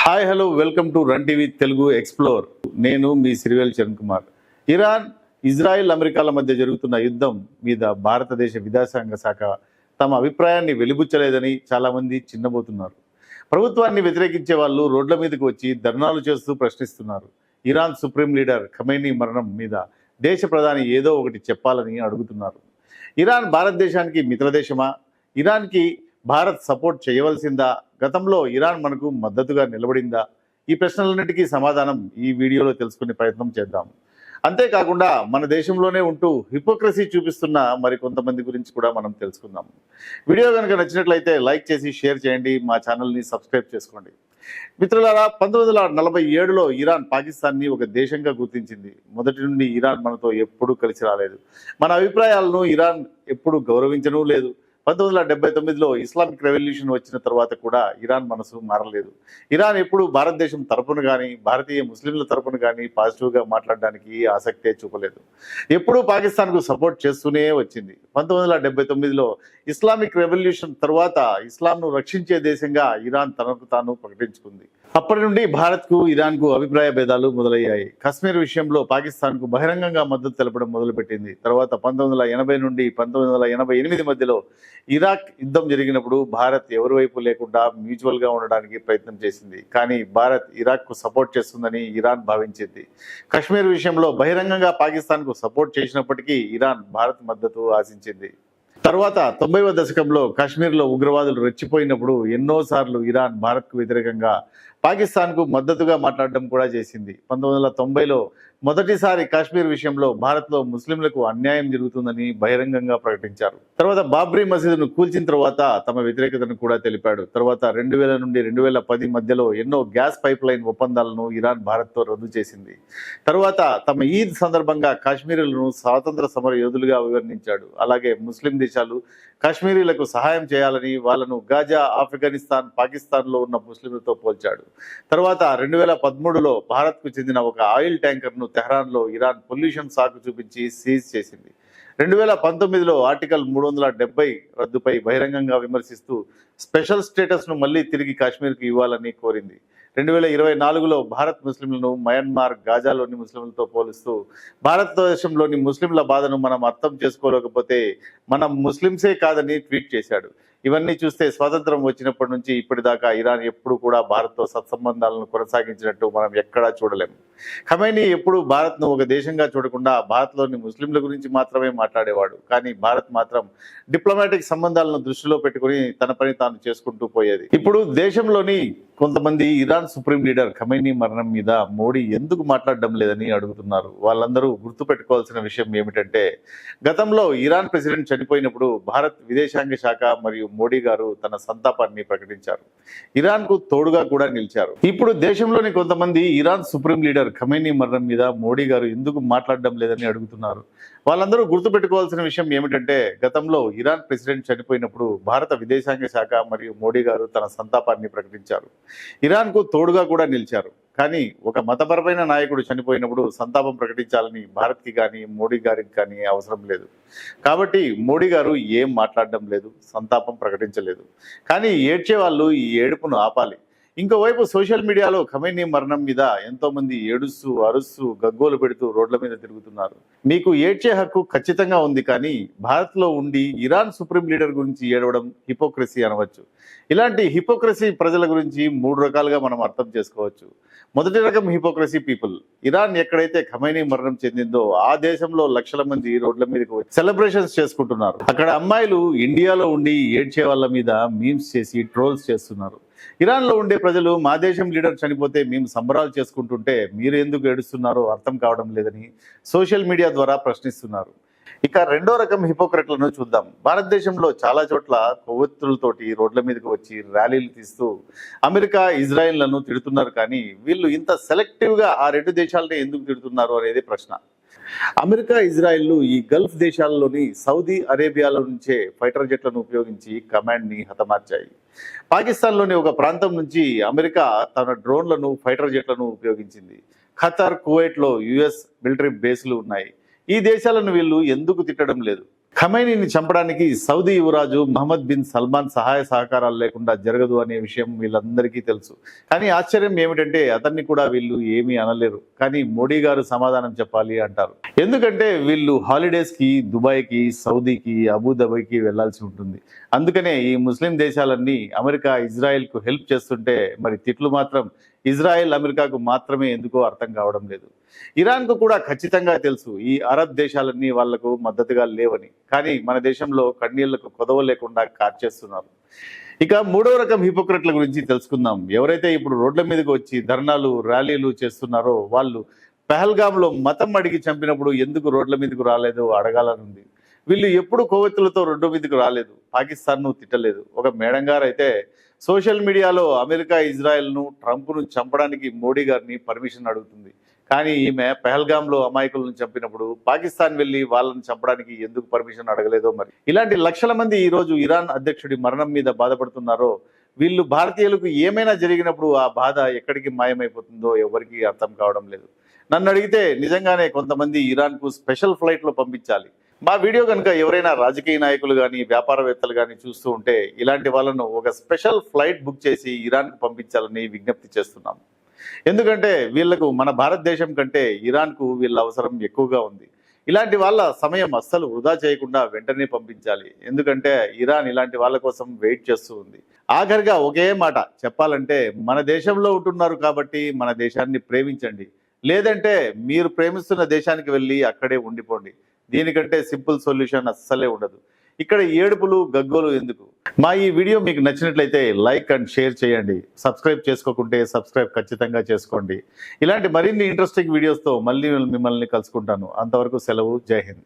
Hi hello welcome to run TV Telugu explore. నేను మీ సిరివేల్ Charan Kumar. Iran, Israel, అమెరికాల మధ్య జరుగుతున్న యుద్ధం మీద భారతదేశ విదేశాంగ శాఖ తమ అభిప్రాయాన్ని వెలిబుచ్చలేదని చాలామంది చిన్నబోతున్నారు. ప్రభుత్వాన్ని వ్యతిరేకించే వాళ్ళు రోడ్ల మీదకి వచ్చి ధర్నాలు చేస్తూ ప్రశ్నిస్తున్నారు. ఇరాన్ సుప్రీం లీడర్ ఖమేనీ మరణం మీద దేశ ప్రధాని ఏదో ఒకటి చెప్పాలని అడుగుతున్నారు. ఇరాన్ భారతదేశానికి మిత్రదేశమా? ఇరాన్కి భారత్ సపోర్ట్ చేయవలసిందా? గతంలో ఇరాన్ మనకు మద్దతుగా నిలబడిందా? ఈ ప్రశ్నలన్నిటికీ సమాధానం ఈ వీడియోలో తెలుసుకునే ప్రయత్నం చేద్దాం. అంతేకాకుండా మన దేశంలోనే ఉంటూ హిపోక్రసీ చూపిస్తున్న మరి కొంతమంది గురించి కూడా మనం తెలుసుకుందాం. వీడియో కనుక నచ్చినట్లయితే లైక్ చేసి షేర్ చేయండి, మా ఛానల్ని సబ్స్క్రైబ్ చేసుకోండి. మిత్రులారా, 1947లో ఇరాన్ పాకిస్తాన్ని ఒక దేశంగా గుర్తించింది. మొదటి నుండి ఇరాన్ మనతో ఎప్పుడూ కలిసి రాలేదు. మన అభిప్రాయాలను ఇరాన్ ఎప్పుడు గౌరవించనూ లేదు. 1979లో ఇస్లామిక్ రెవల్యూషన్ వచ్చిన తర్వాత కూడా ఇరాన్ మనసు మారలేదు. ఇరాన్ ఎప్పుడు భారతదేశం తరపున కానీ భారతీయ ముస్లింల తరపున కానీ పాజిటివ్గా మాట్లాడడానికి ఆసక్తే చూపలేదు. ఎప్పుడూ పాకిస్తాన్కు సపోర్ట్ చేస్తూనే వచ్చింది. 1979లో ఇస్లామిక్ రెవల్యూషన్ తర్వాత ఇస్లాంను రక్షించే దేశంగా ఇరాన్ తనకు తాను ప్రకటించుకుంది. అప్పటి నుండి భారత్కు ఇరాన్కు అభిప్రాయ భేదాలు మొదలయ్యాయి. కశ్మీర్ విషయంలో పాకిస్తాన్కు బహిరంగంగా మద్దతు తెలపడం మొదలుపెట్టింది. తర్వాత 1980 నుండి 1988 మధ్యలో ఇరాక్ యుద్ధం జరిగినప్పుడు భారత్ ఎవరి వైపు లేకుండా మ్యూచువల్గా ఉండడానికి ప్రయత్నం చేసింది. కానీ భారత్ ఇరాక్కు సపోర్ట్ చేస్తుందని ఇరాన్ భావించింది. కశ్మీర్ విషయంలో బహిరంగంగా పాకిస్తాన్కు సపోర్ట్ చేసినప్పటికీ ఇరాన్ భారత్ మద్దతు ఆశించింది. తర్వాత 90వ దశకంలో కాశ్మీర్లో ఉగ్రవాదులు రెచ్చిపోయినప్పుడు ఎన్నోసార్లు ఇరాన్ భారత్కు వ్యతిరేకంగా పాకిస్తాన్కు మద్దతుగా మాట్లాడడం కూడా చేసింది. 1990లో మొదటిసారి కాశ్మీర్ విషయంలో భారత్లో ముస్లింలకు అన్యాయం జరుగుతుందని బహిరంగంగా ప్రకటించారు. తర్వాత బాబ్రీ మసీదును కూల్చిన తర్వాత తమ వ్యతిరేకతను కూడా తెలిపాడు. తర్వాత 2000 నుండి 2010 మధ్యలో ఎన్నో గ్యాస్ పైప్ లైన్ ఒప్పందాలను ఇరాన్ భారత్తో రద్దు చేసింది. తర్వాత తమ ఈద్ సందర్భంగా కాశ్మీరీలను స్వాతంత్ర సమర యోధులుగా అభివర్ణించాడు. అలాగే ముస్లిం దేశాలు కాశ్మీరీలకు సహాయం చేయాలని వాళ్ళను గాజా, ఆఫ్ఘనిస్తాన్, పాకిస్తాన్లో ఉన్న ముస్లింలతో పోల్చాడు. తర్వాత 2013లో భారత్కు చెందిన ఒక ఆయిల్ ట్యాంకర్ను తెహ్రాన్లో ఇరాన్ పొల్యూషన్ సాకు చూపించి సీజ్ చేసింది. 2019లో ఆర్టికల్ 370 రద్దుపై బహిరంగంగా విమర్శిస్తూ స్పెషల్ స్టేటస్ను మళ్లీ తిరిగి కాశ్మీర్కి ఇవ్వాలని కోరింది. 2024లో భారత్ ముస్లింలను మయన్మార్, గాజాలోని ముస్లింలతో పోలుస్తూ భారతదేశంలోని ముస్లింల బాధను మనం అర్థం చేసుకోలేకపోతే మనం ముస్లింసే కాదని ట్వీట్ చేశాడు. ఇవన్నీ చూస్తే స్వాతంత్రం వచ్చినప్పటి నుంచి ఇప్పటిదాకా ఇరాన్ ఎప్పుడు కూడా భారత్తో సత్సంబంధాలను కొనసాగించినట్టు మనం ఎక్కడా చూడలేము. ఖమేనీ ఎప్పుడు భారత్ను ఒక దేశంగా చూడకుండా భారత్లోని ముస్లింల గురించి మాత్రమే మాట్లాడేవాడు. కానీ భారత్ మాత్రం డిప్లొమాటిక్ సంబంధాలను దృష్టిలో పెట్టుకుని తన పని తాను చేసుకుంటూ పోయేది. ఇప్పుడు దేశంలోని కొంతమంది ఇరాన్ సుప్రీం లీడర్ ఖమేనీ మరణం మీద మోడీ ఎందుకు మాట్లాడడం లేదని అడుగుతున్నారు. వాళ్ళందరూ గుర్తుపెట్టుకోవాల్సిన విషయం ఏమిటంటే, గతంలో ఇరాన్ ప్రెసిడెంట్ చనిపోయినప్పుడు భారత్ విదేశాంగ శాఖ మరియు మోడీ గారు తన సంతాపాన్ని ప్రకటించారు. ఇరాన్కు తోడుగా కూడా నిలిచారు. ఇప్పుడు దేశంలోని కొంతమంది ఇరాన్ సుప్రీం లీడర్ ఖమేనీ మరణం మీద మోడీ గారు ఎందుకు మాట్లాడడం లేదని అడుగుతున్నారు. వాళ్ళందరూ గుర్తుపెట్టుకోవాల్సిన విషయం ఏమిటంటే, గతంలో ఇరాన్ ప్రెసిడెంట్ చనిపోయినప్పుడు భారత విదేశాంగ శాఖ మరియు మోడీ గారు తన సంతాపాన్ని ప్రకటించారు. ఇరాన్కు తోడుగా కూడా నిలిచారు. కానీ ఒక మతపరమైన నాయకుడు చనిపోయినప్పుడు సంతాపం ప్రకటించాలని భారత్కి కానీ మోడీ గారికి కానీ అవసరం లేదు. కాబట్టి మోడీ గారు ఏం మాట్లాడడం లేదు, సంతాపం ప్రకటించలేదు. కానీ ఏడ్చే వాళ్ళు ఈ ఏడుపును ఆపాలి. ఇంకోవైపు సోషల్ మీడియాలో ఖమేనీ మరణం మీద ఎంతో మంది ఏడుస్తూ, అరుస్తూ, గగ్గోలు పెడుతూ రోడ్ల మీద తిరుగుతున్నారు. మీకు ఏడ్చే హక్కు ఖచ్చితంగా ఉంది, కానీ భారత్లో ఉండి ఇరాన్ సుప్రీం లీడర్ గురించి ఏడవడం హిపోక్రసీ అనవచ్చు. ఇలాంటి హిపోక్రసీ ప్రజల గురించి 3 రకాలుగా మనం అర్థం చేసుకోవచ్చు. మొదటి రకం హిపోక్రసీ పీపుల్. ఇరాన్ ఎక్కడైతే ఖమేనీ మరణం చెందిందో ఆ దేశంలో లక్షల మంది రోడ్ల మీదకి వచ్చి సెలబ్రేషన్స్ చేసుకుంటున్నారు. అక్కడ అమ్మాయిలు ఇండియాలో ఉండి ఏడ్చే వాళ్ళ మీద మీమ్స్ చేసి ట్రోల్స్ చేస్తున్నారు. ఇరాన్లో ఉండే ప్రజలు మా దేశం లీడర్ చనిపోతే మేము సంబరాలు చేసుకుంటుంటే మీరు ఎందుకు ఏడుస్తున్నారో అర్థం కావడం లేదని సోషల్ మీడియా ద్వారా ప్రశ్నిస్తున్నారు. ఇక రెండో రకం హిపోక్రెట్లను చూద్దాం. భారతదేశంలో చాలా చోట్ల కొవ్వొత్తులతోటి రోడ్ల మీదకి వచ్చి ర్యాలీలు తీస్తూ అమెరికా, ఇజ్రాయెల్లను తిడుతున్నారు. కానీ వీళ్ళు ఇంత సెలెక్టివ్గా ఆ 2 దేశాలని ఎందుకు తిడుతున్నారు అనేది ప్రశ్న. అమెరికా, ఇజ్రాయెల్ ఈ గల్ఫ్ దేశాల్లోని సౌదీ అరేబియాలో నుంచే ఫైటర్ జెట్లను ఉపయోగించి కమాండ్ని హతమార్చాయి. పాకిస్తాన్లోని ఒక ప్రాంతం నుంచి అమెరికా తన డ్రోన్లను, ఫైటర్ జెట్లను ఉపయోగించింది. ఖతార్, కువైట్లో US మిలిటరీ బేస్లు ఉన్నాయి. ఈ దేశాలను వీళ్ళు ఎందుకు తిట్టడం లేదు? ఖమైనీని చంపడానికి సౌదీ యువరాజు మహమ్మద్ బిన్ సల్మాన్ సహాయ సహకారాలు లేకుండా జరగదు అనే విషయం వీళ్ళందరికీ తెలుసు. కానీ ఆశ్చర్యం ఏమిటంటే అతన్ని కూడా వీళ్ళు ఏమీ అనలేరు. కానీ మోడీ గారు సమాధానం చెప్పాలి అంటారు. ఎందుకంటే వీళ్ళు హాలిడేస్కి దుబాయ్కి, సౌదీకి, అబుదాబికి వెళ్లాల్సి ఉంటుంది. అందుకనే ఈ ముస్లిం దేశాలన్నీ అమెరికా ఇజ్రాయెల్కు హెల్ప్ చేస్తుంటే మరి తిట్లు మాత్రం ఇజ్రాయెల్ అమెరికాకు మాత్రమే ఎందుకో అర్థం కావడం లేదు. ఇరాన్కు కూడా ఖచ్చితంగా తెలుసు ఈ అరబ్ దేశాలన్నీ వాళ్లకు మద్దతుగా లేవని. కానీ మన దేశంలో కన్నీళ్లకు కొదవ లేకుండా కార్చేస్తున్నారు. ఇక మూడవ రకం హిపోక్రెట్ల గురించి తెలుసుకుందాం. ఎవరైతే ఇప్పుడు రోడ్ల మీదకి వచ్చి ధర్నాలు, ర్యాలీలు చేస్తున్నారో వాళ్ళు పెహల్గాంలో మతం అడిగి చంపినప్పుడు ఎందుకు రోడ్ల మీదకు రాలేదో అడగాలనుంది. వీళ్ళు ఎప్పుడు కొవ్వొత్తులతో రోడ్డు మీదకు రాలేదు, పాకిస్తాన్ను తిట్టలేదు. ఒక మేడం గారు అయితే సోషల్ మీడియాలో అమెరికా ఇజ్రాయెల్ను, ట్రంప్ను చంపడానికి మోడీ గారిని పర్మిషన్ అడుగుతుంది. కానీ ఈమె పెహల్గాంలో అమాయకులను చంపినప్పుడు పాకిస్తాన్ వెళ్ళి వాళ్ళని చంపడానికి ఎందుకు పర్మిషన్ అడగలేదో మరి. ఇలాంటి లక్షల మంది ఈ రోజు ఇరాన్ అధ్యక్షుడి మరణం మీద బాధపడుతున్నారో వీళ్ళు భారతీయులకు ఏమైనా జరిగినప్పుడు ఆ బాధ ఎక్కడికి మాయమైపోతుందో ఎవరికి అర్థం కావడం లేదు. నన్ను అడిగితే నిజంగానే కొంతమంది ఇరాన్కు స్పెషల్ ఫ్లైట్లో పంపించాలి. మా వీడియో కనుక ఎవరైనా రాజకీయ నాయకులు కానీ వ్యాపారవేత్తలు కానీ చూస్తూ ఉంటే ఇలాంటి వాళ్ళను ఒక స్పెషల్ ఫ్లైట్ బుక్ చేసి ఇరాన్కు పంపించాలని విజ్ఞప్తి చేస్తున్నాం. ఎందుకంటే వీళ్లకు మన భారతదేశం కంటే ఇరాన్కు వీళ్ళ అవసరం ఎక్కువగా ఉంది. ఇలాంటి వాళ్ళ సమయం అస్సలు వృధా చేయకుండా వెంటనే పంపించాలి. ఎందుకంటే ఇరాన్ ఇలాంటి వాళ్ళ కోసం వెయిట్ చేస్తూ ఉంది. ఆఖరిగా ఒకే మాట చెప్పాలంటే మన దేశంలో ఉంటున్నారు కాబట్టి మన దేశాన్ని ప్రేమించండి. లేదంటే మీరు ప్రేమిస్తున్న దేశానికి వెళ్ళి అక్కడే ఉండిపోండి. దీనికంటే సింపుల్ సొల్యూషన్ అస్సలే ఉండదు. ఇక్కడ ఏడుపులు, గగ్గోలు ఎందుకు? మా ఈ వీడియో మీకు నచ్చినట్లయితే లైక్ అండ్ షేర్ చేయండి. సబ్స్క్రైబ్ చేసుకోకుంటే సబ్స్క్రైబ్ ఖచ్చితంగా చేసుకోండి. ఇలాంటి మరిన్ని ఇంట్రెస్టింగ్ వీడియోస్తో మళ్ళీ మిమ్మల్ని కలుసుకుంటాను. అంతవరకు సెలవు. జై హింద్.